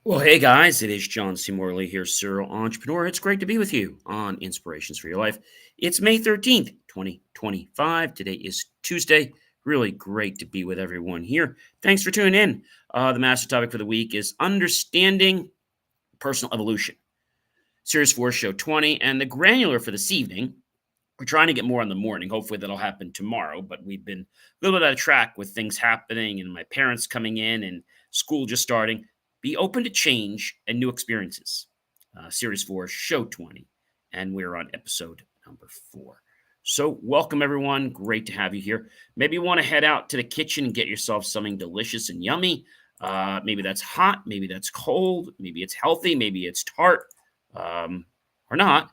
Well, hey guys, it is John C. Morley here, serial entrepreneur. It's great to be with you on Inspirations for Your Life. It's May 13th, 2025. Today is Tuesday. Really great to be with everyone here. Thanks for tuning in. The master topic for the week is understanding personal evolution. Series 4, Show 20, and the granular for this evening. We're trying to get more in the morning. Hopefully that'll happen tomorrow, but we've been a little bit out of track with things happening and my parents coming in and school just starting. Be open to change and new experiences. Series 4, Show 20, and we're on episode number 4. So, welcome everyone. Great to have you here. Maybe you want to head out to the kitchen and get yourself something delicious and yummy. Maybe that's hot, maybe that's cold, maybe it's healthy, maybe it's tart, or not.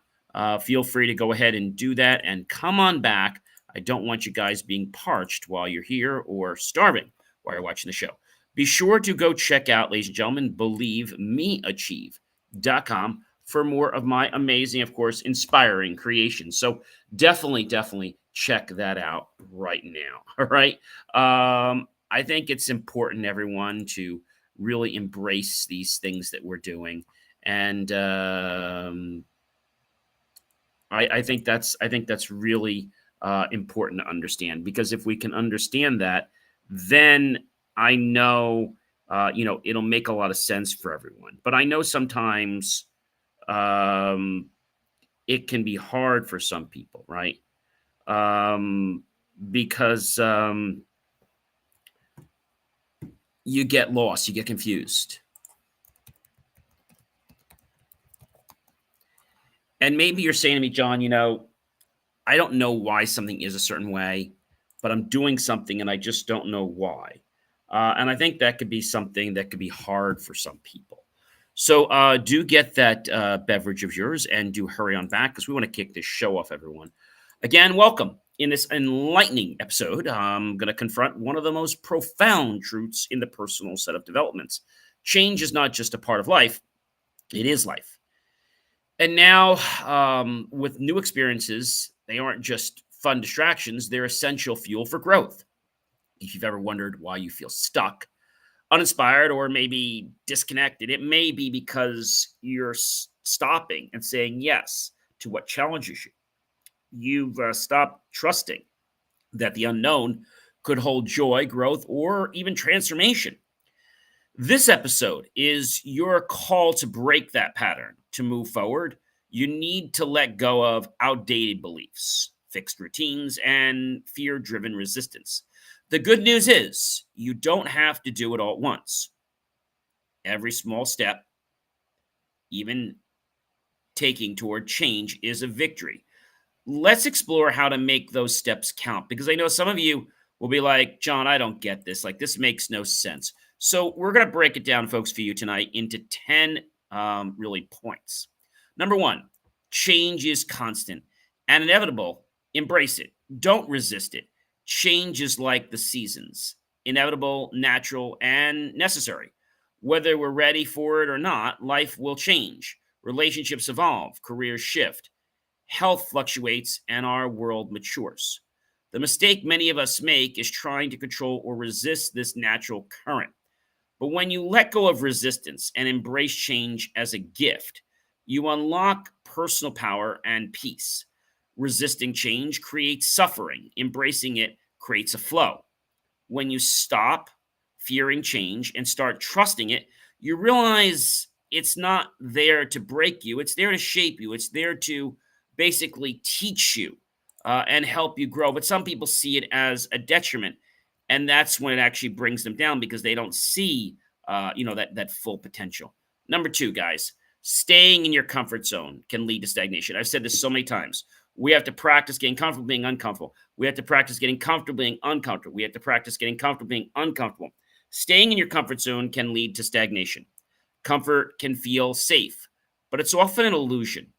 Feel free to go ahead and do that and come on back. I don't want you guys being parched while you're here or starving while you're watching the show. Be sure to go check out, ladies and gentlemen, believemeachieve.com for more of my amazing, of course, inspiring creations. So definitely check that out right now. All right. I think it's important, everyone, to really embrace these things that we're doing. And I think that's really important to understand, because if we can understand that, then I know it'll make a lot of sense for everyone. But I know sometimes it can be hard for some people, right? Because you get lost, you get confused. And maybe you're saying to me, John, I don't know why something is a certain way, but I'm doing something and I just don't know why. And I think that could be something that could be hard for some people. So do get that beverage of yours and do hurry on back, because we want to kick this show off, everyone. Again, welcome. In this enlightening episode, I'm going to confront one of the most profound truths in the personal set of developments. Change is not just a part of life, it is life. And now, with new experiences, they aren't just fun distractions, they're essential fuel for growth. If you've ever wondered why you feel stuck, uninspired, or maybe disconnected, it may be because you're stopping and saying yes to what challenges you. You've stopped trusting that the unknown could hold joy, growth, or even transformation. This episode is your call to break that pattern. To move forward, you need to let go of outdated beliefs, fixed routines, and fear-driven resistance. The good news is you don't have to do it all at once. Every small step, even taking toward change, is a victory. Let's explore how to make those steps count, because I know some of you will be like, John, I don't get this. Like, this makes no sense. So we're going to break it down, folks, for you tonight into 10 really points. Number 1, change is constant and inevitable. Embrace it. Don't resist it. Change is like the seasons, inevitable, natural, and necessary. Whether we're ready for it or not, life will change. Relationships evolve, careers shift, health fluctuates, and our world matures. The mistake many of us make is trying to control or resist this natural current. But when you let go of resistance and embrace change as a gift, you unlock personal power and peace. Resisting change creates suffering. Embracing it creates a flow. When you stop fearing change and start trusting it, you realize it's not there to break you. It's there to shape you. It's there to basically teach you and help you grow. But some people see it as a detriment. And that's when it actually brings them down, because they don't see, that full potential. Number 2, guys, staying in your comfort zone can lead to stagnation. I've said this so many times. We have to practice getting comfortable being uncomfortable. We have to practice getting comfortable being uncomfortable. We have to practice getting comfortable being uncomfortable. Staying in your comfort zone can lead to stagnation. Comfort can feel safe, but it's often an illusion.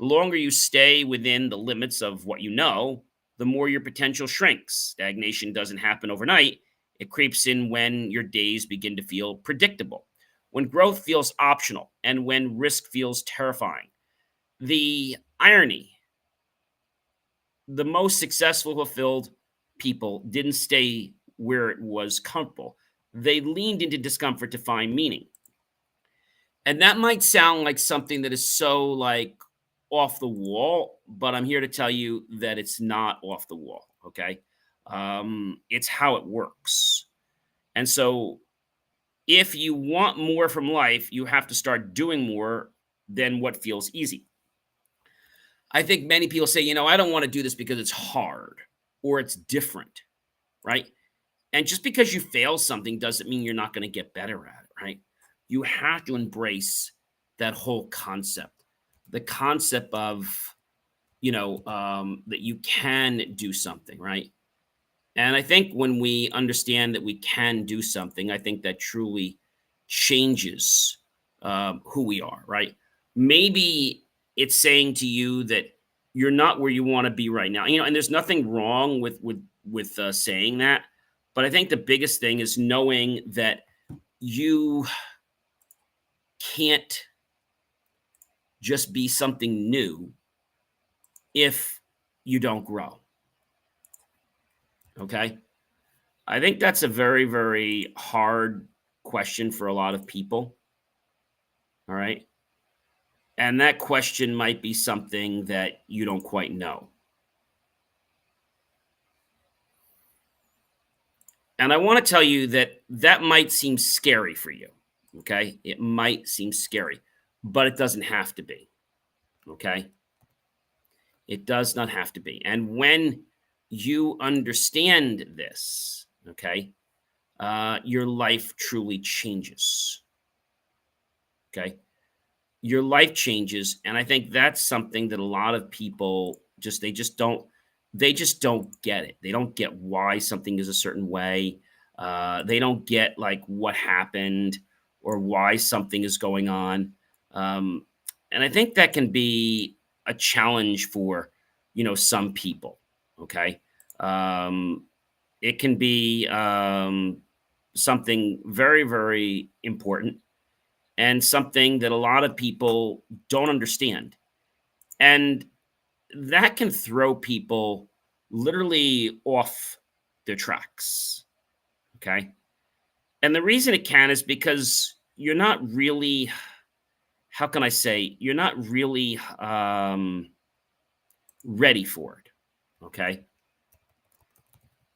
The longer you stay within the limits of what you know, the more your potential shrinks. Stagnation doesn't happen overnight. It creeps in when your days begin to feel predictable, when growth feels optional, and when risk feels terrifying. The irony: the most successful, fulfilled people didn't stay where it was comfortable. They leaned into discomfort to find meaning. And that might sound like something that is so like off the wall, but I'm here to tell you that it's not off the wall. Okay. It's how it works. And so if you want more from life, you have to start doing more than what feels easy. I think many people say, I don't want to do this because it's hard or it's different, right? And just because you fail something doesn't mean you're not going to get better at it, right? You have to embrace that whole concept, the concept of, that you can do something, right? And I think when we understand that we can do something, I think that truly changes who we are, right? Maybe it's saying to you that you're not where you want to be right now, and there's nothing wrong with saying that, but I think the biggest thing is knowing that you can't just be something new if you don't grow. Okay. I think that's a very, very hard question for a lot of people. All right. And that question might be something that you don't quite know. And I want to tell you that that might seem scary for you. Okay. It might seem scary, but it doesn't have to be. Okay. It does not have to be. And when you understand this, okay, your life truly changes. Okay. Your life changes, and I think that's something that a lot of people they just don't get it. They don't get why something is a certain way. They don't get like what happened or why something is going on. And I think that can be a challenge for some people. Okay. um, it can be something very, very important and something that a lot of people don't understand. And that can throw people literally off their tracks. Okay. And the reason it can is because you're not really, how can I say, you're not really ready for it. Okay.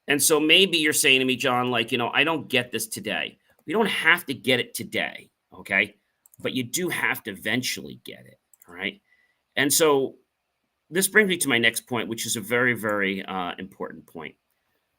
And so maybe you're saying to me, John, like, I don't get this today. We don't have to get it today. Okay. But you do have to eventually get it. All right. And so this brings me to my next point, which is a very, very important point.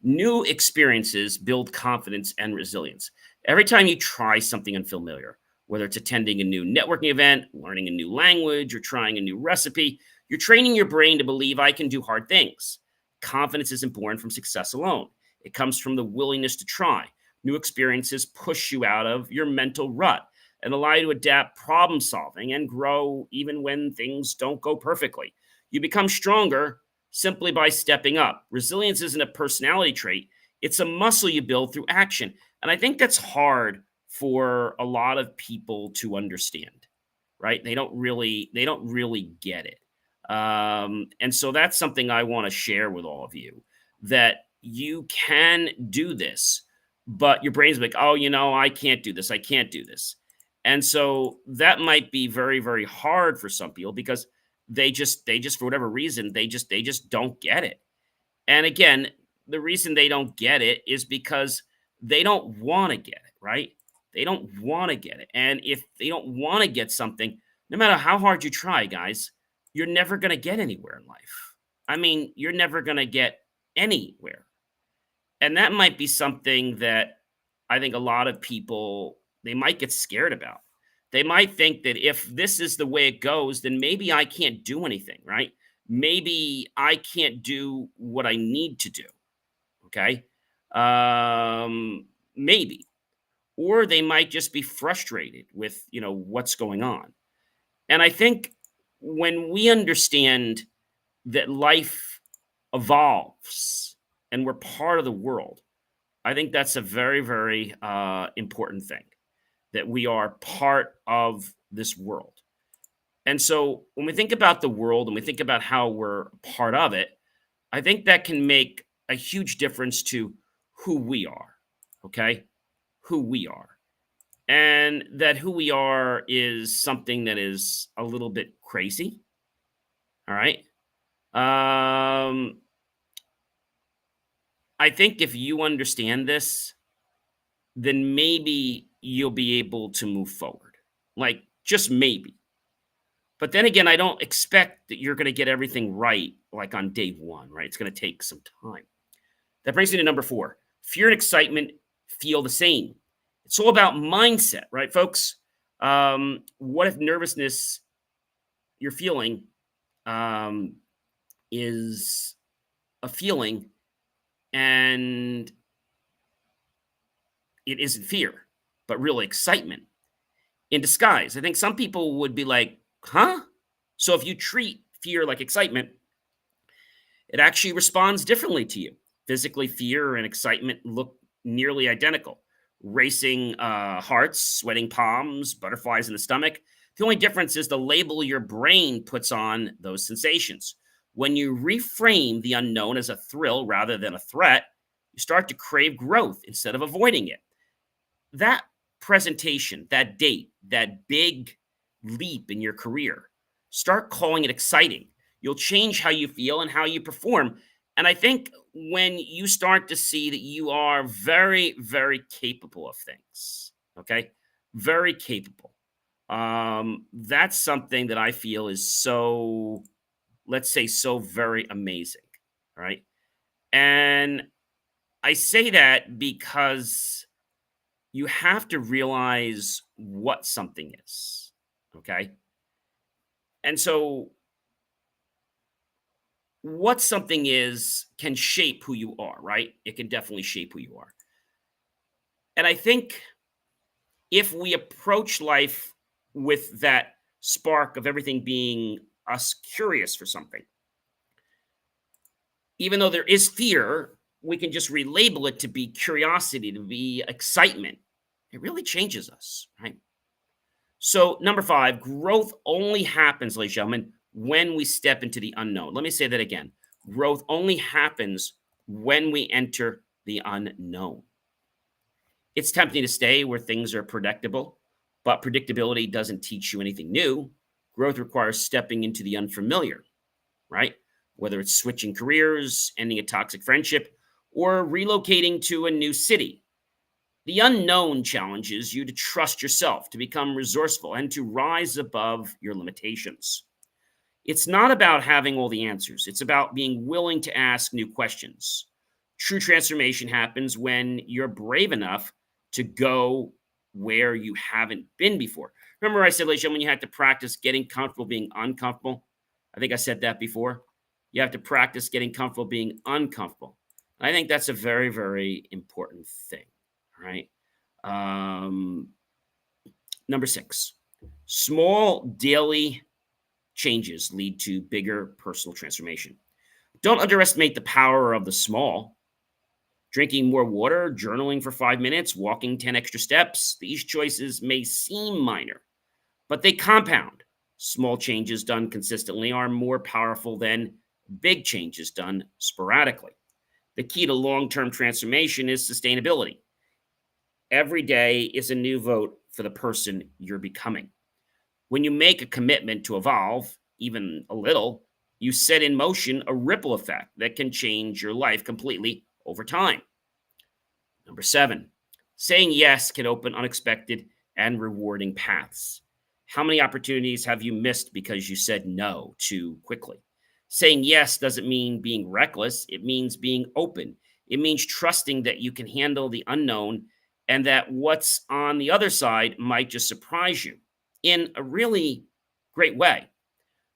New experiences build confidence and resilience. Every time you try something unfamiliar, whether it's attending a new networking event, learning a new language, or trying a new recipe, you're training your brain to believe I can do hard things. Confidence isn't born from success alone, it comes from the willingness to try. New experiences push you out of your mental rut and allow you to adapt problem solving and grow even when things don't go perfectly. You become stronger simply by stepping up. Resilience isn't a personality trait, it's a muscle you build through action. And I think that's hard for a lot of people to understand, right? They don't really get it. And so that's something I want to share with all of you, that you can do this, but your brain's like, oh, I can't do this. I can't do this. And so that might be very, very hard for some people because they just for whatever reason they just don't get it. And again, the reason they don't get it is because they don't want to get it, right? They don't want to get it. And if they don't want to get something, no matter how hard you try, guys, you're never going to get anywhere in life. I mean, you're never going to get anywhere. And that might be something that I think a lot of people they might get scared about. They might think that if this is the way it goes, then maybe I can't do anything, right? Maybe I can't do what I need to do. Okay. Maybe. Or they might just be frustrated with, what's going on. And I think when we understand that life evolves and we're part of the world, I think that's a very, very important thing, that we are part of this world. And so when we think about the world and we think about how we're part of it, I think that can make a huge difference to who we are. Okay. Who we are. and that who we are is something that is a little bit crazy. All right. Um, I think if you understand this, then maybe you'll be able to move forward. Like, just maybe. But then again, I don't expect that you're going to get everything right like on day one, right? It's going to take some time. That brings me to number four. Fear and excitement feel the same. It's all about mindset, right, folks? What if nervousness you're feeling um, is a feeling and it isn't fear, but really excitement in disguise? I think some people would be like, huh? So if you treat fear like excitement, it actually responds differently to you. Physically, fear and excitement look nearly identical. Racing hearts, sweating palms, butterflies in the stomach. The only difference is the label your brain puts on those sensations. When you reframe the unknown as a thrill rather than a threat, you start to crave growth instead of avoiding it. That presentation, that date, that big leap in your career, start calling it exciting. You'll change how you feel and how you perform. And I think when you start to see that you are very, very capable of things, okay, very capable, that's something that I feel is so, let's say, so very amazing. All right. And I say that because you have to realize what something is. Okay. And so, what something is can shape who you are, right? It can definitely shape who you are. And I think if we approach life with that spark of everything being us curious for something, even though there is fear, we can just relabel it to be curiosity, to be excitement. It really changes us, right? So, number five, growth only happens, ladies and gentlemen, when we step into the unknown. Let me say that again. Growth only happens when we enter the unknown. It's tempting to stay where things are predictable, but predictability doesn't teach you anything new. Growth requires stepping into the unfamiliar, right? Whether it's switching careers, ending a toxic friendship, or relocating to a new city. The unknown challenges you to trust yourself, to become resourceful, and to rise above your limitations. It's not about having all the answers, it's about being willing to ask new questions. True transformation happens when you're brave enough to go where you haven't been before. Remember, I said, ladies and gentlemen, you had to practice getting comfortable being uncomfortable. I think I said that before. You have to practice getting comfortable being uncomfortable. I think that's a very, very important thing, right? Um, Number six, small daily changes lead to bigger personal transformation. Don't underestimate the power of the small. Drinking more water, journaling for 5 minutes, walking 10 extra steps. These choices may seem minor, but they compound. Small changes done consistently are more powerful than big changes done sporadically. The key to long term transformation is sustainability. Every day is a new vote for the person you're becoming. When you make a commitment to evolve, even a little, you set in motion a ripple effect that can change your life completely over time. Number seven, saying yes can open unexpected and rewarding paths. How many opportunities have you missed because you said no too quickly? Saying yes doesn't mean being reckless, it means being open. It means trusting that you can handle the unknown and that what's on the other side might just surprise you in a really great way.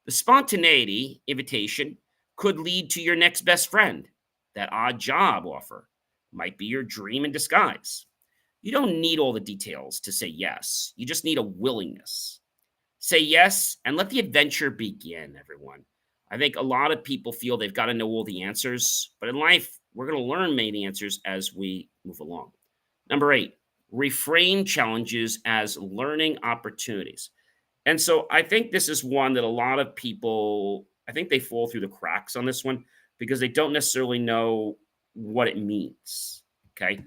The spontaneity invitation could lead to your next best friend. That odd job offer might be your dream in disguise. You don't need all the details to say yes. You just need a willingness. Say yes and let the adventure begin, everyone. I think a lot of people feel they've got to know all the answers, but in life, we're going to learn many answers as we move along. Number eight, reframe challenges as learning opportunities. And so I think this is one that a lot of people, I think they fall through the cracks on this one because they don't necessarily know what it means. Okay.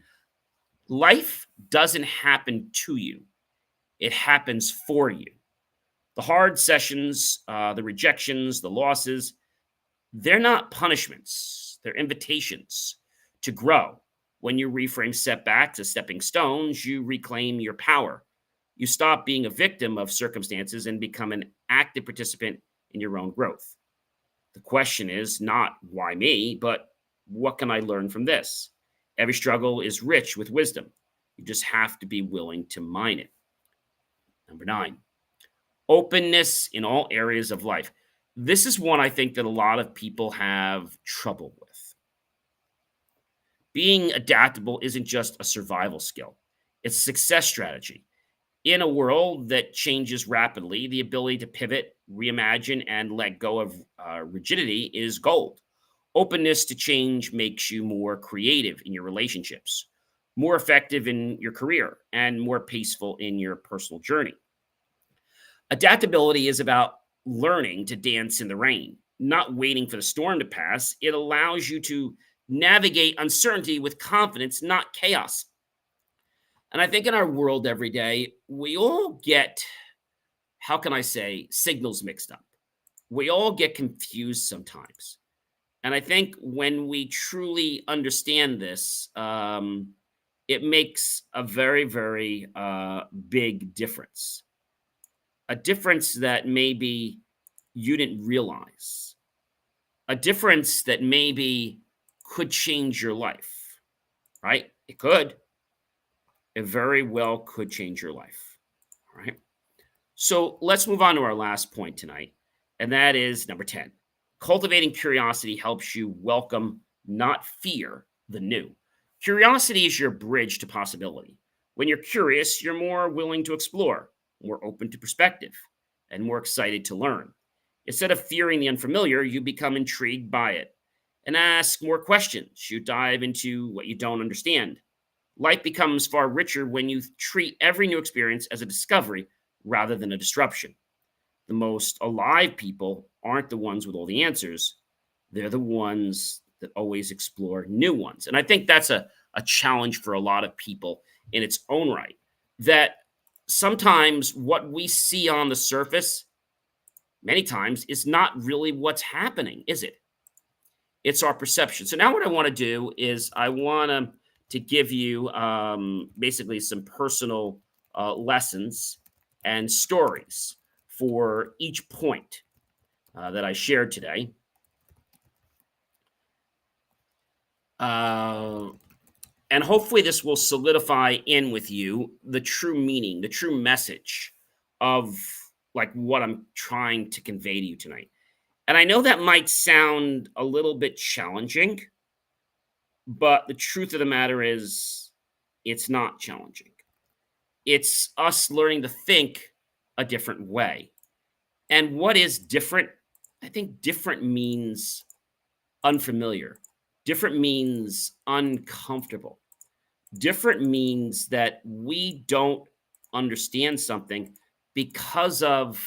Life doesn't happen to you. It happens for you. The hard sessions, the rejections, the losses, they're not punishments, they're invitations to grow. When you reframe setbacks as stepping stones, you reclaim your power. You stop being a victim of circumstances and become an active participant in your own growth. The question is not why me, but what can I learn from this? Every struggle is rich with wisdom. You just have to be willing to mine it. Number 9, openness in all areas of life. This is one I think that a lot of people have trouble with. Being adaptable isn't just a survival skill, it's a success strategy. In a world that changes rapidly, the ability to pivot, reimagine, and let go of rigidity is gold. Openness to change makes you more creative in your relationships, more effective in your career, and more peaceful in your personal journey. Adaptability is about learning to dance in the rain, not waiting for the storm to pass. It allows you to navigate uncertainty with confidence, not chaos. And I think in our world every day, we all get, how can I say, signals mixed up. We all get confused sometimes. And I think when we truly understand this, it makes a very, very big difference. A difference that maybe you didn't realize. A difference that maybe could change your life, right? It could. It very well could change your life, all right? So let's move on to our last point tonight, and that is number 10. Cultivating curiosity helps you welcome, not fear, the new. Curiosity is your bridge to possibility. When you're curious, you're more willing to explore, more open to perspective, and more excited to learn. Instead of fearing the unfamiliar, you become intrigued by it and ask more questions. You dive into what you don't understand. Life becomes far richer when you treat every new experience as a discovery rather than a disruption. The most alive people aren't the ones with all the answers. They're the ones that always explore new ones. And I think that's a challenge for a lot of people in its own right. That sometimes what we see on the surface, many times, is not really what's happening, is it? It's our perception. So now what I want to do is I want to give you basically some personal lessons and stories for each point that I shared today. And hopefully this will solidify in with you the true meaning, the true message of like what I'm trying to convey to you tonight. And I know that might sound a little bit challenging, but the truth of the matter is it's not challenging. It's us learning to think a different way. And what is different? I think different means unfamiliar. Different means uncomfortable. Different means that we don't understand something because of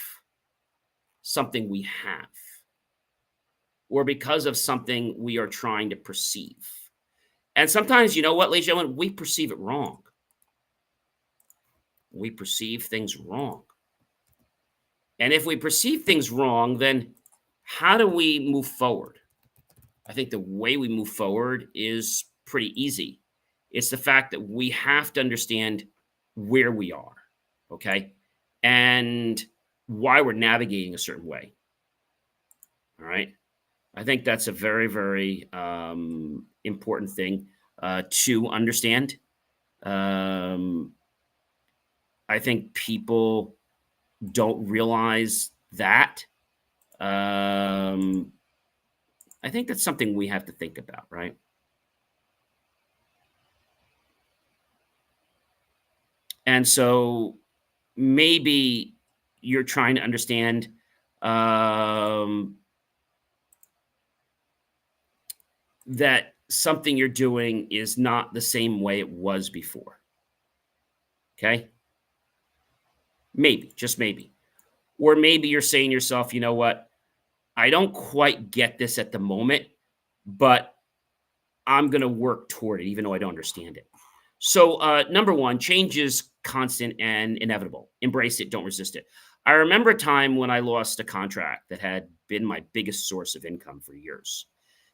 something we have or because of something we are trying to perceive. And sometimes, you know what, ladies and gentlemen, we perceive it wrong. We perceive things wrong. And if we perceive things wrong, then how do we move forward? I think the way we move forward is pretty easy. It's the fact that we have to understand where we are, okay? And why we're navigating a certain way, all right? I think that's a very, very important thing to understand. I think people don't realize that. I think that's something we have to think about, right? And so maybe you're trying to understand that something you're doing is not the same way it was before. Okay? Maybe, just maybe. Or maybe you're saying to yourself, you know what? I don't quite get this at the moment, but I'm going to work toward it, even though I don't understand it. So, number one, change is constant and inevitable. Embrace it, don't resist it. I remember a time when I lost a contract that had been my biggest source of income for years.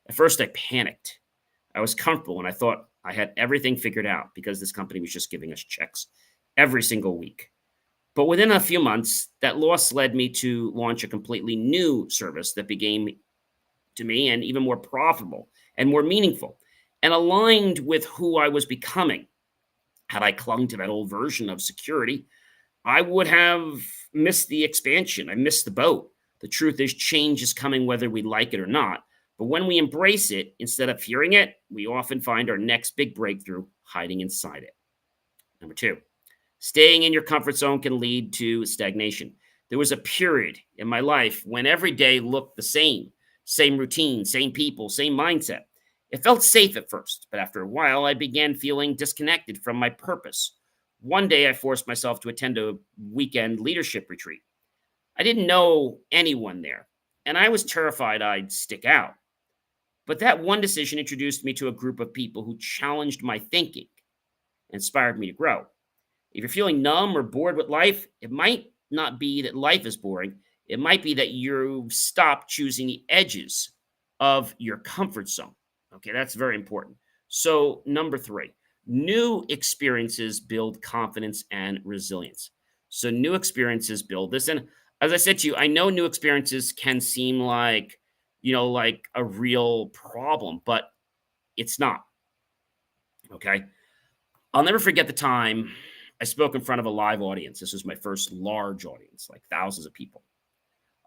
At first, I panicked. I was comfortable and I thought I had everything figured out because this company was just giving us checks every single week. But within a few months, that loss led me to launch a completely new service that became to me and even more profitable and more meaningful and aligned with who I was becoming. Had I clung to that old version of security, I would have missed the expansion. I missed the boat. The truth is, change is coming whether we like it or not. But when we embrace it instead of fearing it, we often find our next big breakthrough hiding inside it. Number two, staying in your comfort zone can lead to stagnation. There was a period in my life when every day looked the same routine, same people, same mindset. It felt safe at first, but after a while, I began feeling disconnected from my purpose. One day, I forced myself to attend a weekend leadership retreat. I didn't know anyone there, and I was terrified I'd stick out. But that one decision introduced me to a group of people who challenged my thinking, inspired me to grow. If you're feeling numb or bored with life, it might not be that life is boring. It might be that you've stopped choosing the edges of your comfort zone. Okay, that's very important. So, number three, new experiences build confidence and resilience. So, new experiences build this. And as I said to you, I know new experiences can seem like, like a real problem, but it's not. Okay. I'll never forget the time I spoke in front of a live audience. This was my first large audience, like thousands of people.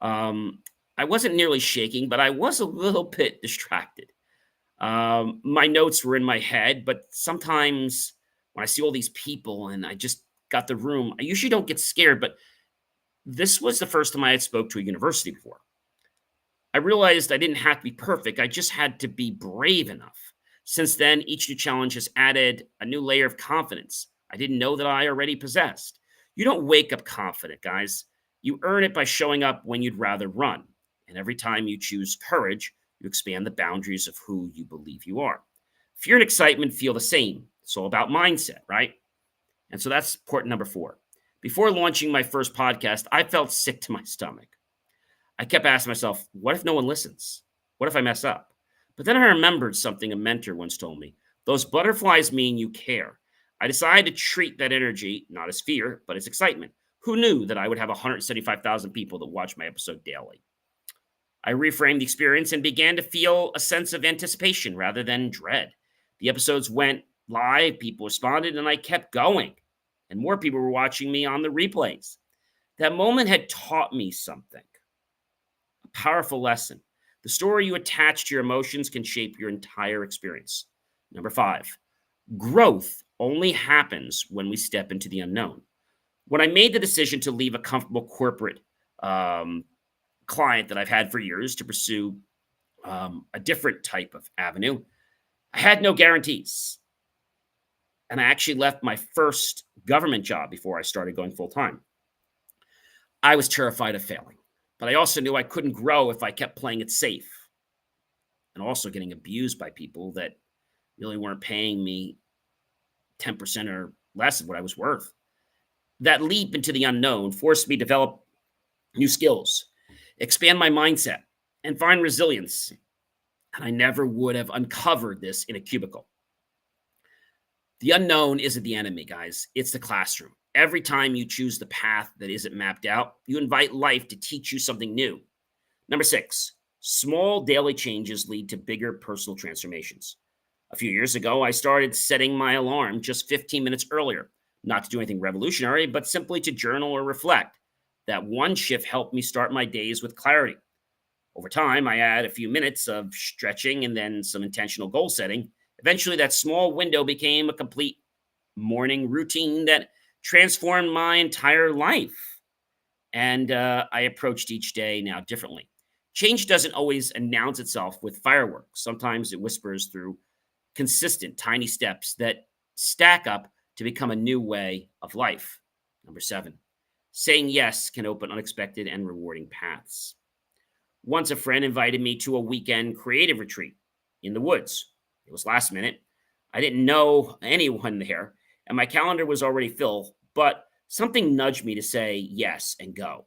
Um, I wasn't nearly shaking, but I was a little bit distracted. My notes were in my head, but sometimes when I see all these people and I just got the room, I usually don't get scared, but this was the first time I had spoke to a university before. I realized I didn't have to be perfect. I just had to be brave enough. Since then, each new challenge has added a new layer of confidence I didn't know that I already possessed. You don't wake up confident, guys. You earn it by showing up when you'd rather run. And every time you choose courage, you expand the boundaries of who you believe you are. Fear and excitement feel the same. It's all about mindset, right? And so that's point number four. Before launching my first podcast, I felt sick to my stomach. I kept asking myself, what if no one listens? What if I mess up? But then I remembered something a mentor once told me. Those butterflies mean you care. I decided to treat that energy not as fear, but as excitement. Who knew that I would have 175,000 people that watch my episode daily? I reframed the experience and began to feel a sense of anticipation rather than dread. The episodes went live, people responded, and I kept going. And more people were watching me on the replays. That moment had taught me something, a powerful lesson. The story you attach to your emotions can shape your entire experience. Number five, growth only happens when we step into the unknown. When I made the decision to leave a comfortable corporate client that I've had for years to pursue a different type of avenue, I had no guarantees. And I actually left my first government job before I started going full time. I was terrified of failing, but I also knew I couldn't grow if I kept playing it safe and also getting abused by people that really weren't paying me 10% or less of what I was worth. That leap into the unknown forced me to develop new skills, expand my mindset, and find resilience. And I never would have uncovered this in a cubicle. The unknown isn't the enemy, guys. It's the classroom. Every time you choose the path that isn't mapped out, you invite life to teach you something new. Number six, small daily changes lead to bigger personal transformations. A few years ago, I started setting my alarm just 15 minutes earlier, not to do anything revolutionary, but simply to journal or reflect. That one shift helped me start my days with clarity. Over time, I add a few minutes of stretching and then some intentional goal setting. Eventually, that small window became a complete morning routine that transformed my entire life. And I approached each day now differently. Change doesn't always announce itself with fireworks. Sometimes it whispers through consistent, tiny steps that stack up to become a new way of life. Number seven, saying yes can open unexpected and rewarding paths. Once a friend invited me to a weekend creative retreat in the woods. It was last minute, I didn't know anyone there, and my calendar was already filled, but something nudged me to say yes and go.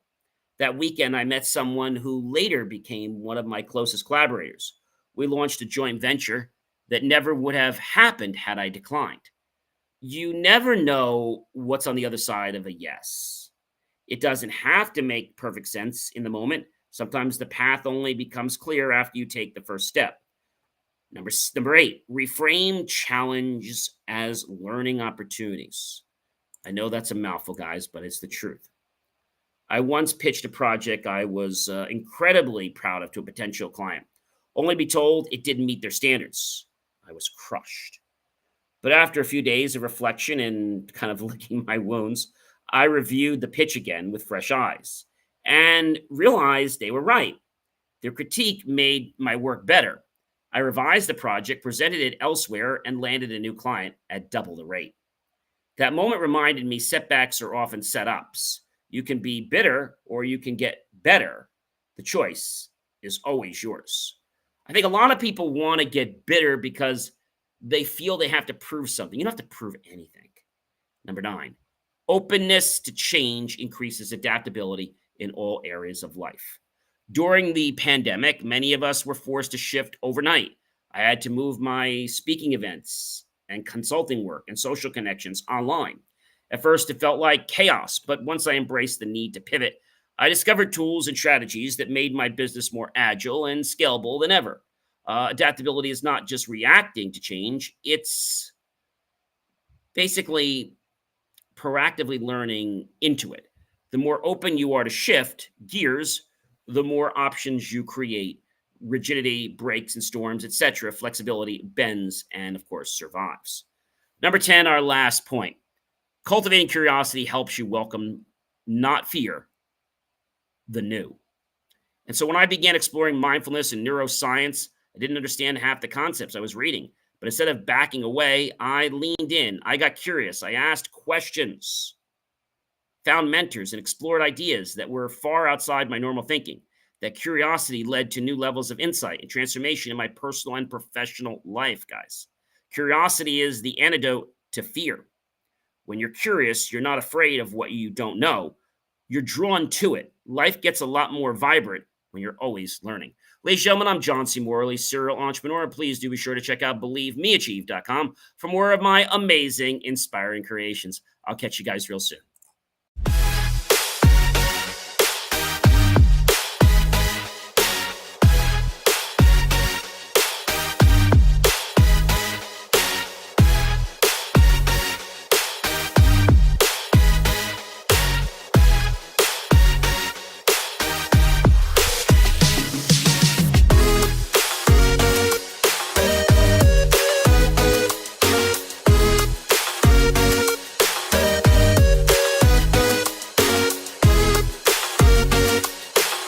That weekend, I met someone who later became one of my closest collaborators. We launched a joint venture that never would have happened had I declined. You never know what's on the other side of a yes. It doesn't have to make perfect sense in the moment. Sometimes the path only becomes clear after you take the first step. Number 8, reframe challenges as learning opportunities. I know that's a mouthful, guys, but it's the truth. I once pitched a project I was incredibly proud of to a potential client, only to be told it didn't meet their standards. I was crushed. But after a few days of reflection and kind of licking my wounds, I reviewed the pitch again with fresh eyes and realized they were right. Their critique made my work better. I revised the project, presented it elsewhere, and landed a new client at double the rate. That moment reminded me setbacks are often setups. You can be bitter or you can get better. The choice is always yours. I think a lot of people want to get bitter because they feel they have to prove something. You don't have to prove anything. Number 9, openness to change increases adaptability in all areas of life. During the pandemic, many of us were forced to shift overnight. I had to move my speaking events and consulting work and social connections online. At first, it felt like chaos, but once I embraced the need to pivot, I discovered tools and strategies that made my business more agile and scalable than ever. Adaptability is not just reacting to change, it's basically proactively learning into it. The more open you are to shift gears, the more options you create. Rigidity breaks and storms, etc. Flexibility bends and, of course, survives. Number 10, our last point. Cultivating curiosity helps you welcome, not fear, the new. And so when I began exploring mindfulness and neuroscience, I didn't understand half the concepts I was reading. But instead of backing away, I leaned in. I got curious. I asked questions, found mentors, and explored ideas that were far outside my normal thinking. That curiosity led to new levels of insight and transformation in my personal and professional life, guys. Curiosity is the antidote to fear. When you're curious, you're not afraid of what you don't know. You're drawn to it. Life gets a lot more vibrant when you're always learning. Ladies and gentlemen, I'm John C. Morley, serial entrepreneur. Please do be sure to check out BelieveMeAchieve.com for more of my amazing, inspiring creations. I'll catch you guys real soon.